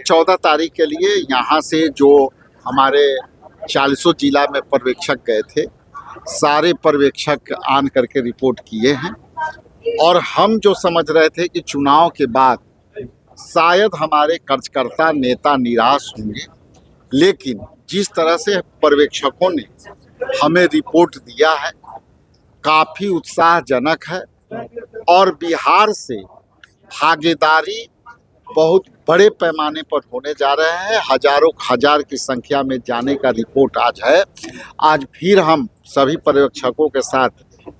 14 तारीख के लिए यहाँ से जो हमारे 40 जिला में पर्यवेक्षक गए थे, सारे पर्यवेक्षक आन करके रिपोर्ट किए हैं। और हम जो समझ रहे थे कि चुनाव के बाद शायद हमारे कार्यकर्ता नेता निराश होंगे, लेकिन जिस तरह से पर्यवेक्षकों ने हमें रिपोर्ट दिया है काफ़ी उत्साहजनक है। और बिहार से भागीदारी बहुत बड़े पैमाने पर होने जा रहे हैं। हजारों हजार की संख्या में जाने का रिपोर्ट आज है। आज फिर हम सभी पर्यवेक्षकों के साथ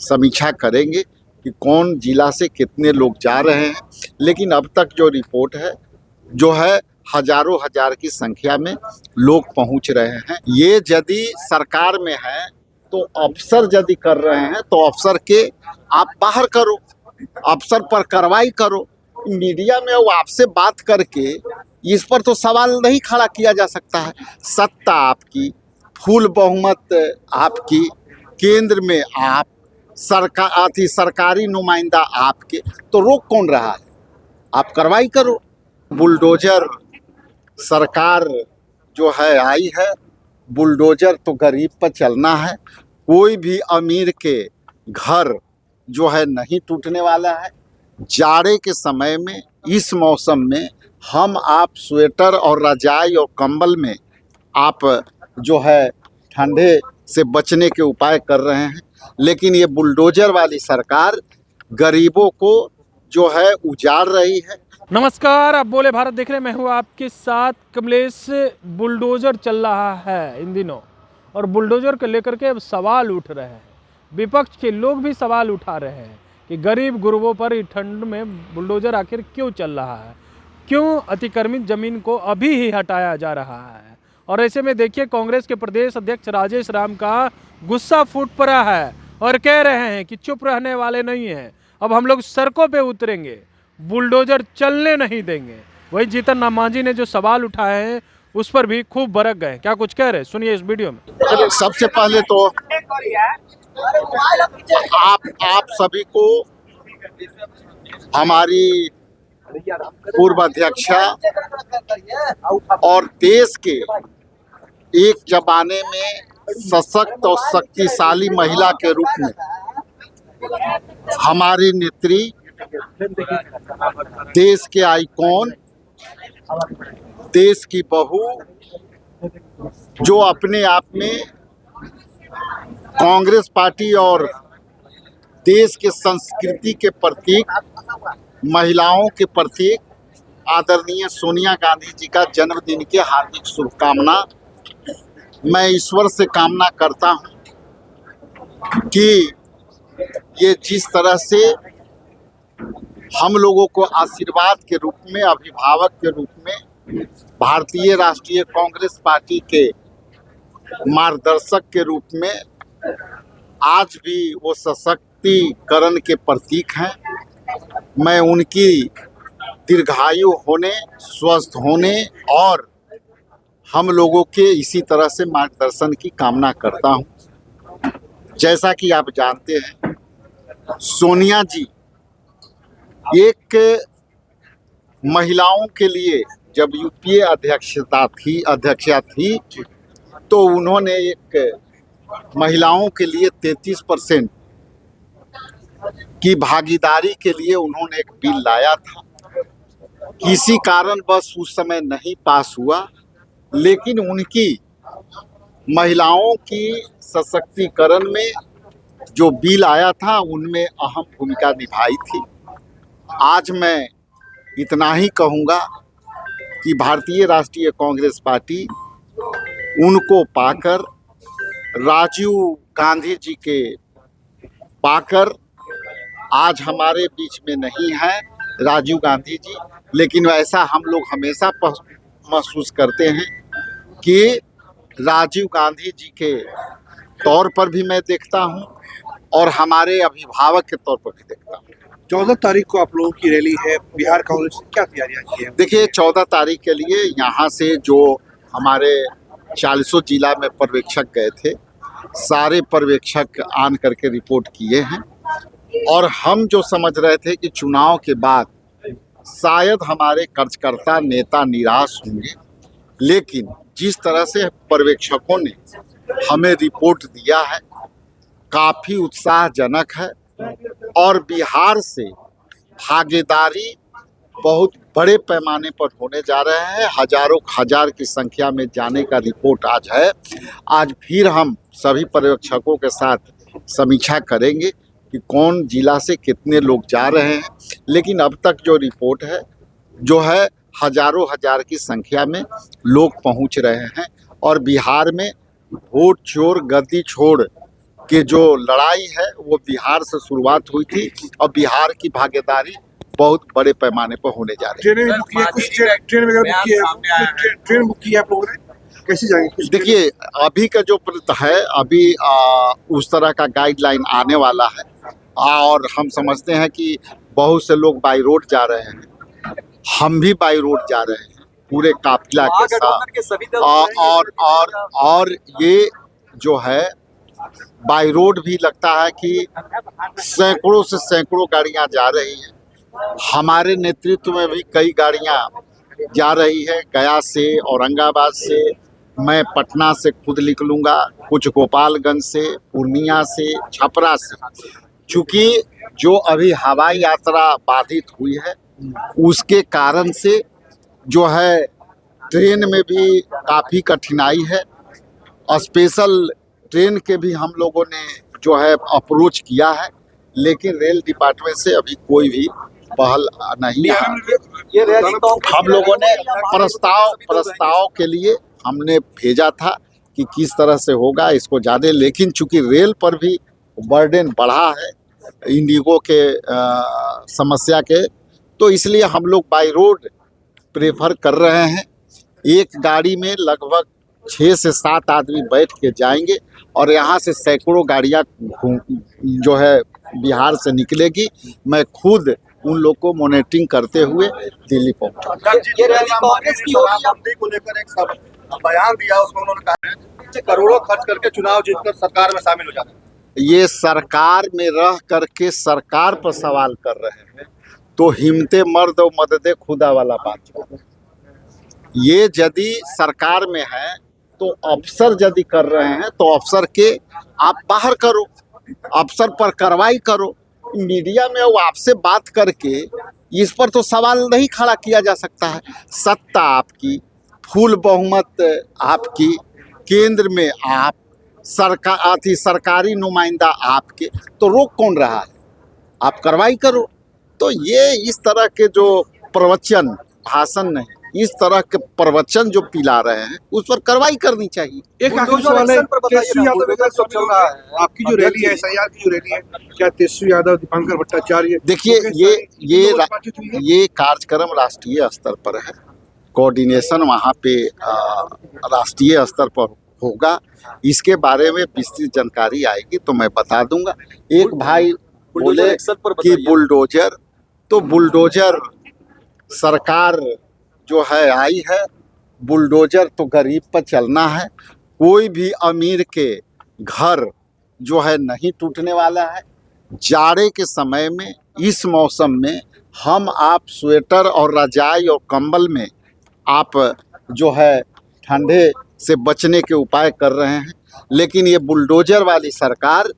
समीक्षा करेंगे कि कौन जिला से कितने लोग जा रहे हैं, लेकिन अब तक जो रिपोर्ट है जो है हजारों हजार की संख्या में लोग पहुंच रहे हैं। ये यदि सरकार में है तो अफसर यदि कर रहे हैं तो अफसर के आप बाहर करो, अफसर पर कार्रवाई करो। मीडिया में वो आपसे बात करके इस पर तो सवाल नहीं खड़ा किया जा सकता है। सत्ता आपकी, फुल बहुमत आपकी, केंद्र में आप, सरकारी नुमाइंदा आपके, तो रोक कौन रहा है? आप कार्रवाई करो। बुलडोजर सरकार जो है आई है, बुलडोजर तो गरीब पर चलना है। कोई भी अमीर के घर जो है नहीं टूटने वाला है। जाड़े के समय में, इस मौसम में हम आप स्वेटर और रजाई और कंबल में आप जो है ठंडे से बचने के उपाय कर रहे हैं, लेकिन ये बुलडोजर वाली सरकार गरीबों को जो है उजाड़ रही है। नमस्कार, आप बोले भारत देख रहे हैं। मैं हूँ आपके साथ कमलेश। बुलडोजर चल रहा है इन दिनों और बुलडोजर को लेकर के अब सवाल उठ रहे हैं। विपक्ष के लोग भी सवाल उठा रहे हैं कि गरीब गुरबों पर ठंड में बुलडोजर आखिर क्यों चल रहा है, क्यों अतिक्रमित जमीन को अभी ही हटाया जा रहा है। और ऐसे में देखिए, कांग्रेस के प्रदेश अध्यक्ष राजेश राम का गुस्सा फूट पड़ा है और कह रहे हैं कि चुप रहने वाले नहीं हैं, अब हम लोग सड़कों पे उतरेंगे, बुलडोजर चलने नहीं देंगे। वही जीतन राम मांझी ने जो सवाल उठाए हैं उस पर भी खूब भड़क गए। क्या कुछ कह रहे हैं, सुनिए इस वीडियो में। सबसे पहले तो आप सभी को हमारी पूर्व अध्यक्षा और देश के एक जमाने में सशक्त और शक्तिशाली महिला के रूप में हमारी नेत्री, देश के आइकॉन, देश की बहू, जो अपने आप में कांग्रेस पार्टी और देश के संस्कृति के प्रतीक, महिलाओं के प्रतीक आदरणीय सोनिया गांधी जी का जन्मदिन की हार्दिक शुभकामना। मैं ईश्वर से कामना करता हूं कि ये जिस तरह से हम लोगों को आशीर्वाद के रूप में, अभिभावक के रूप में, भारतीय राष्ट्रीय कांग्रेस पार्टी के मार्गदर्शक के रूप में आज भी वो सशक्तिकरण के प्रतीक हैं। मैं उनकी दीर्घायु होने, स्वस्थ होने और हम लोगों के इसी तरह से मार्गदर्शन की कामना करता हूं। जैसा कि आप जानते हैं, सोनिया जी एक महिलाओं के लिए जब यूपीए अध्यक्षा थी तो उन्होंने एक महिलाओं के लिए 33% की भागीदारी के लिए उन्होंने एक बिल लाया था। किसी कारण बस उस समय नहीं पास हुआ, लेकिन उनकी महिलाओं की सशक्तिकरण में जो बिल आया था उनमें अहम भूमिका निभाई थी। आज मैं इतना ही कहूँगा कि भारतीय राष्ट्रीय कांग्रेस पार्टी उनको पाकर, राजीव गांधी जी के पाकर, आज हमारे बीच में नहीं है राजीव गांधी जी, लेकिन ऐसा हम लोग हमेशा महसूस करते हैं कि राजीव गांधी जी के तौर पर भी मैं देखता हूं और हमारे अभिभावक के तौर पर भी देखता हूं। 14 तारीख को आप लोगों की रैली है, बिहार कांग्रेस क्या तैयारियां की है? देखिए, 14 तारीख के लिए यहाँ से जो हमारे 40 जिला में पर्यवेक्षक गए थे, सारे पर्यवेक्षक आन करके रिपोर्ट किए हैं। और हम जो समझ रहे थे कि चुनाव के बाद शायद हमारे कर्जकर्ता नेता निराश होंगे, लेकिन जिस तरह से पर्यवेक्षकों ने हमें रिपोर्ट दिया है काफ़ी उत्साहजनक है और बिहार से भागीदारी बहुत बड़े पैमाने पर होने जा रहे हैं। हजारों हजार की संख्या में जाने का रिपोर्ट आज है। आज फिर हम सभी पर्यवेक्षकों के साथ समीक्षा करेंगे कि कौन जिला से कितने लोग जा रहे हैं, लेकिन अब तक जो रिपोर्ट है जो है हजारों हजार की संख्या में लोग पहुंच रहे हैं और बिहार में वोट चोर गद्दी छोड़ के जो लड़ाई है वो बिहार से शुरुआत हुई थी और बिहार की भागीदारी बहुत बड़े पैमाने पर होने जा रही है। ट्रेन बुक की है, कुछ ट्रेन वगैरह बुक की है, ट्रेन बुक की है आप लोगों ने, कैसे जाएंगे? देखिए अभी का जो है अभी उस तरह का गाइडलाइन आने वाला है और हम समझते हैं कि बहुत से लोग बाई रोड जा रहे हैं, हम भी बाई रोड जा रहे हैं पूरे काफिला के साथ और ये जो है बाई रोड भी लगता है कि सैकड़ों से सैकड़ों गाड़ियां जा रही हैं। हमारे नेतृत्व में भी कई गाड़ियां जा रही है, गया से, औरंगाबाद से, मैं पटना से खुद निकलूंगा, कुछ गोपालगंज से, पूर्णिया से, छपरा से। चूँकि जो अभी हवाई यात्रा बाधित हुई है उसके कारण से जो है ट्रेन में भी काफ़ी कठिनाई है। स्पेशल ट्रेन के भी हम लोगों ने जो है अप्रोच किया है, लेकिन रेल डिपार्टमेंट से अभी कोई भी पहल नहीं है। हम लोगों ने प्रस्ताव के लिए हमने भेजा था कि किस तरह से होगा इसको ज़्यादा, लेकिन चूंकि रेल पर भी बर्डन बढ़ा है इंडिगो के समस्या के, तो इसलिए हम लोग बाई रोड प्रेफर कर रहे हैं। एक गाड़ी में लगभग 6 से 7 आदमी बैठ के जाएंगे और यहाँ से सैकड़ों गाड़ियाँ जो है बिहार से निकलेगी। मैं खुद उन लोग को मॉनिटरिंग करते हुए दिल्ली पहुँचा। ये रैली कांग्रेस की होगी को लेकर एक सब बयान दिया, उसमें उन्होंने कहा कि करोड़ों खर्च करके चुनाव जीतकर सरकार में शामिल हो जाना है। ये सरकार में रह करके सरकार पर सवाल कर रहे हैं तो हिम्मते मर्द और मददे खुदा वाला बात है। ये यदि सरकार में है तो अफसर यदि कर रहे हैं तो अफसर के आप बाहर करो, अफसर पर कार्रवाई करो। मीडिया में वो आपसे बात करके इस पर तो सवाल नहीं खड़ा किया जा सकता है। सत्ता आपकी, फुल बहुमत आपकी, केंद्र में आप, सरकारी नुमाइंदा आपके, तो रोक कौन रहा है? आप कार्रवाई करो। तो ये इस तरह के जो प्रवचन, भाषण नहीं, इस तरह के प्रवचन जो पिला रहे हैं उस पर कार्रवाई करनी चाहिए। एक आखिरी सवाल है, तेजस्वी यादव का सब चल रहा है, आपकी जो रैली है, SIR की जो रैली है, क्या तेजस्वी यादव, दीपांकर भट्टाचार्य, देखिए ये कार्यक्रम राष्ट्रीय स्तर पर है, कोऑर्डिनेशन वहाँ पे राष्ट्रीय स्तर पर होगा। इसके बारे में विस्तृत जानकारी आएगी तो मैं बता दूंगा। एक भाई बोले कि बुलडोजर, तो बुलडोजर सरकार जो है आई है, बुलडोजर तो गरीब पर चलना है। कोई भी अमीर के घर जो है नहीं टूटने वाला है। जाड़े के समय में, इस मौसम में हम आप स्वेटर और रजाई और कंबल में आप जो है ठंडे से बचने के उपाय कर रहे हैं, लेकिन ये बुलडोजर वाली सरकार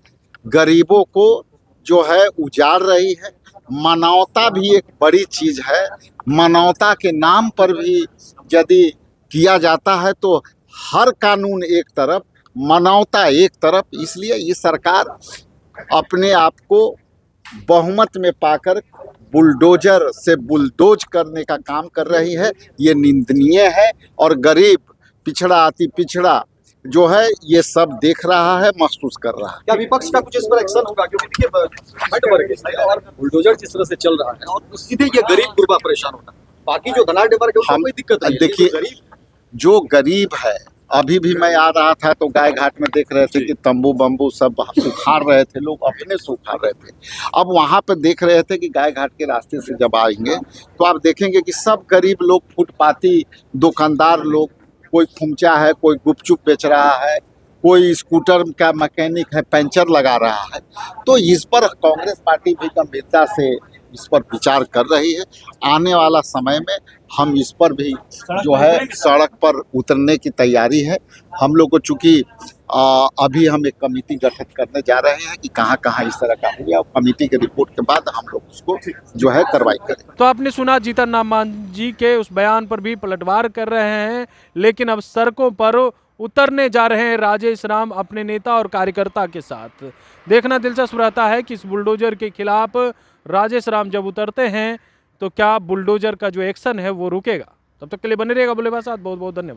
गरीबों को जो है उजाड़ रही है। मानवता भी एक बड़ी चीज़ है, मानवता के नाम पर भी यदि किया जाता है तो हर कानून एक तरफ, मानवता एक तरफ। इसलिए ये सरकार अपने आप को बहुमत में पाकर बुलडोजर से बुलडोज करने का काम कर रही है। ये निंदनीय है और गरीब, पिछड़ा, अति पिछड़ा जो है ये सब देख रहा है, महसूस कर रहा है। क्या विपक्ष का कुछ इस पर एक्शन होगा? क्योंकि देखिए और बुलडोजर जिस तरह से चल रहा है और सीधे ये गरीब गुरबा परेशान होता है, बाकी जो धनाढ़ वर्ग है उसको कोई दिक्कत नहीं है। देखिए जो गरीब है, अभी भी मैं आ रहा था तो गाय घाट में देख रहे थे कि तंबू बम्बू सब उखाड़ रहे थे, लोग अपने से उखाड़ रहे थे। अब वहाँ पे देख रहे थे कि गाय घाट के रास्ते से जब आएंगे तो आप देखेंगे कि सब गरीब लोग, फुटपाती दुकानदार लोग, कोई खुमचा है, कोई गुपचुप बेच रहा है, कोई स्कूटर का मैकेनिक है, पंचर लगा रहा है। तो इस पर कांग्रेस पार्टी भी गंभीरता से इस पर विचार कर रही है। आने वाला समय में हम इस पर भी जो है सड़क पर उतरने की तैयारी है। हम लोग को चूँकि अभी हम एक कमेटी गठित करने जा रहे हैं कि कहाँ कहाँ इस तरह का हुआ। कमेटी के रिपोर्ट के बाद हम लोग उसको जो है कार्रवाई करें। तो आपने सुना जीतन राम मांझी के उस बयान पर भी पलटवार कर रहे हैं, लेकिन अब सड़कों पर उतरने जा रहे हैं राजेश राम अपने नेता और कार्यकर्ता के साथ। देखना दिलचस्प रहता है कि इस बुलडोजर के खिलाफ राजेश राम जब उतरते हैं तो क्या बुलडोजर का जो एक्शन है वो रुकेगा। तब तक के लिए बने रहेगा बुलेबाज साथ। बहुत बहुत धन्यवाद।